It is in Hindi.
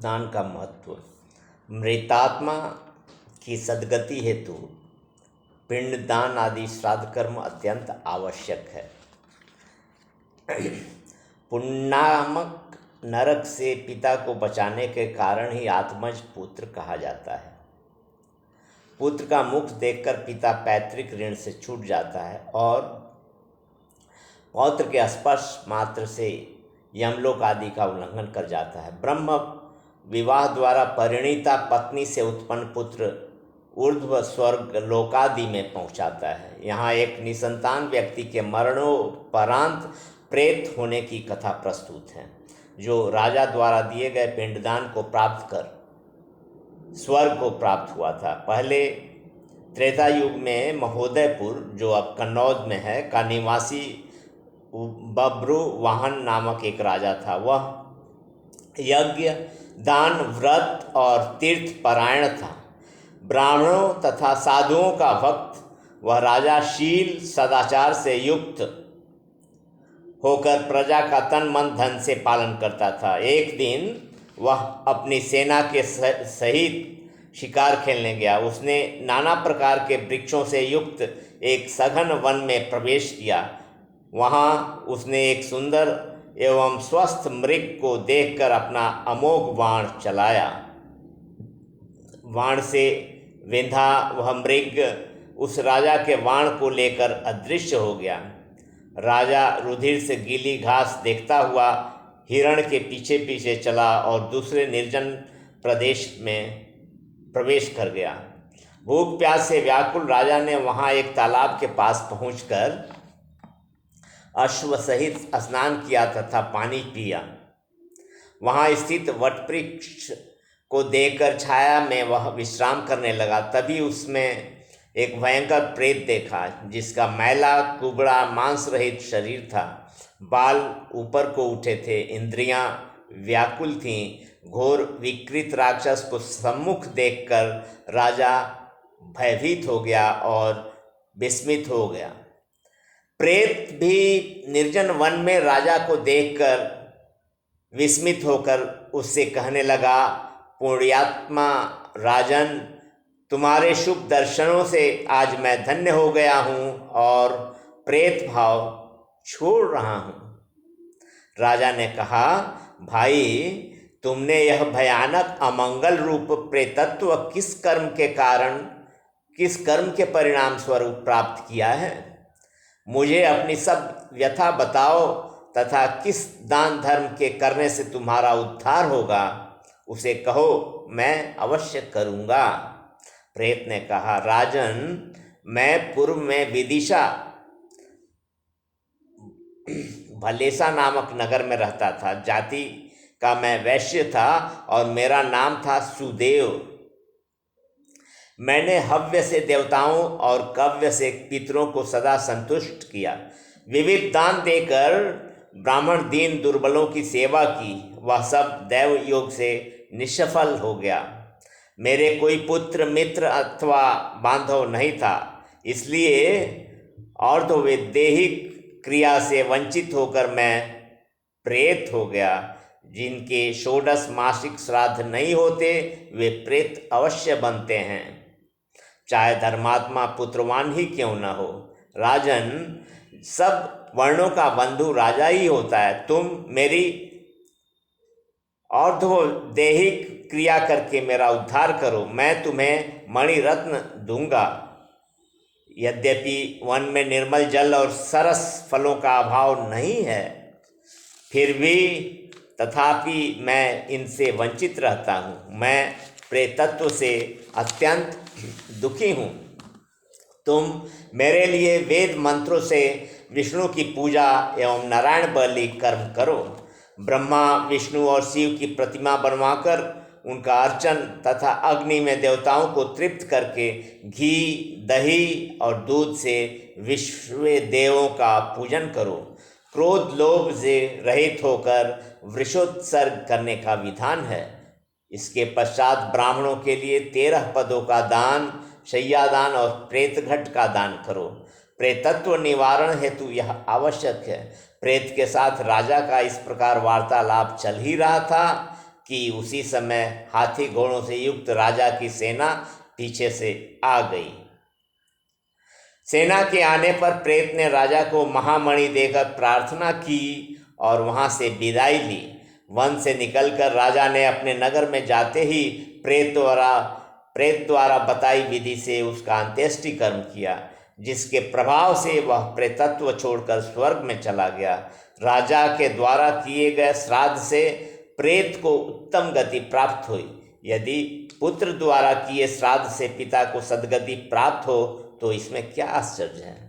पिंडदान का महत्व। मृतात्मा की सद्गति हेतु पिंडदान आदि श्राद्ध कर्म अत्यंत आवश्यक है। पुण्यात्मक नरक से पिता को बचाने के कारण ही आत्मज पुत्र कहा जाता है। पुत्र का मुख देखकर पिता पैतृक ऋण से छूट जाता है और पौत्र के स्पर्श मात्र से यमलोक आदि का उल्लंघन कर जाता है। ब्रह्म विवाह द्वारा परिणीता पत्नी से उत्पन्न पुत्र ऊर्ध्व स्वर्ग लोकादि में पहुंचाता है। यहाँ एक निसंतान व्यक्ति के मरणोपरांत प्रेत होने की कथा प्रस्तुत है, जो राजा द्वारा दिए गए पिंडदान को प्राप्त कर स्वर्ग को प्राप्त हुआ था। पहले त्रेता युग में महोदयपुर, जो अब कन्नौज में है, का निवासी बब्रुवाहन नामक एक राजा था। वह यज्ञ, दान, व्रत और तीर्थ परायण था। ब्राह्मणों तथा साधुओं का भक्त वह राजा शील सदाचार से युक्त होकर प्रजा का तन मन धन से पालन करता था। एक दिन वह अपनी सेना के सहित शिकार खेलने गया। उसने नाना प्रकार के वृक्षों से युक्त एक सघन वन में प्रवेश किया। वहाँ उसने एक सुंदर एवं स्वस्थ मृग को देखकर अपना अमोघ बाण चलाया। बाण से विंधा वह मृग उस राजा के बाण को लेकर अदृश्य हो गया। राजा रुधिर से गीली घास देखता हुआ हिरण के पीछे पीछे चला और दूसरे निर्जन प्रदेश में प्रवेश कर गया। भूख प्यास से व्याकुल राजा ने वहाँ एक तालाब के पास पहुंचकर अश्व सहित स्नान किया तथा पानी पिया। वहाँ स्थित वटवृक्ष को देखकर छाया में वह विश्राम करने लगा। तभी उसमें एक भयंकर प्रेत देखा, जिसका मैला कुबड़ा मांस रहित शरीर था। बाल ऊपर को उठे थे, इंद्रियां व्याकुल थीं। घोर विकृत राक्षस को सम्मुख देखकर राजा भयभीत हो गया और विस्मित हो गया। प्रेत भी निर्जन वन में राजा को देखकर विस्मित होकर उससे कहने लगा, पुण्यात्मा राजन, तुम्हारे शुभ दर्शनों से आज मैं धन्य हो गया हूँ और प्रेत भाव छोड़ रहा हूँ। राजा ने कहा, भाई, तुमने यह भयानक अमंगल रूप प्रेतत्व किस कर्म के परिणाम स्वरूप प्राप्त किया है? मुझे अपनी सब व्यथा बताओ तथा किस दान धर्म के करने से तुम्हारा उद्धार होगा, उसे कहो, मैं अवश्य करूँगा। प्रेत ने कहा, राजन, मैं पूर्व में विदिशा भलेसा नामक नगर में रहता था। जाति का मैं वैश्य था और मेरा नाम था सुदेव। मैंने हव्य से देवताओं और कव्य से पितरों को सदा संतुष्ट किया। विविध दान देकर ब्राह्मण दीन दुर्बलों की सेवा की। वह सब दैव योग से निष्फल हो गया। मेरे कोई पुत्र मित्र अथवा बांधव नहीं था, इसलिए अर्धवैदेहिक क्रिया से वंचित होकर मैं प्रेत हो गया। जिनके षोडश मासिक श्राद्ध नहीं होते वे प्रेत अवश्य बनते हैं, चाहे धर्मात्मा पुत्रवान ही क्यों न हो। राजन, सब वर्णों का बंधु राजा ही होता है। तुम मेरी अर्धवैदेहिक क्रिया करके मेरा उद्धार करो, मैं तुम्हें मणिरत्न दूंगा। यद्यपि वन में निर्मल जल और सरस फलों का अभाव नहीं है, फिर भी तथापि मैं इनसे वंचित रहता हूँ। मैं प्रेतत्व से अत्यंत दुखी हूँ। तुम मेरे लिए वेद मंत्रों से विष्णु की पूजा एवं नारायण बलि कर्म करो। ब्रह्मा, विष्णु और शिव की प्रतिमा बनवाकर उनका अर्चन तथा अग्नि में देवताओं को तृप्त करके घी, दही और दूध से विश्व देवों का पूजन करो। क्रोध लोभ से रहित होकर वृषोत्सर्ग करने का विधान है। इसके पश्चात ब्राह्मणों के लिए 13 पदों का दान, शय्यादान और प्रेतघट का दान करो। प्रेतत्व निवारण हेतु यह आवश्यक है। प्रेत के साथ राजा का इस प्रकार वार्तालाप चल ही रहा था कि उसी समय हाथी घोड़ों से युक्त राजा की सेना पीछे से आ गई। सेना के आने पर प्रेत ने राजा को महामणि देकर प्रार्थना की और वहां से विदाई ली। वन से निकलकर राजा ने अपने नगर में जाते ही प्रेत द्वारा बताई विधि से उसका अंत्येष्टि कर्म किया, जिसके प्रभाव से वह प्रेतत्व छोड़कर स्वर्ग में चला गया। राजा के द्वारा किए गए श्राद्ध से प्रेत को उत्तम गति प्राप्त हुई। यदि पुत्र द्वारा किए श्राद्ध से पिता को सद्गति प्राप्त हो तो इसमें क्या आश्चर्य है।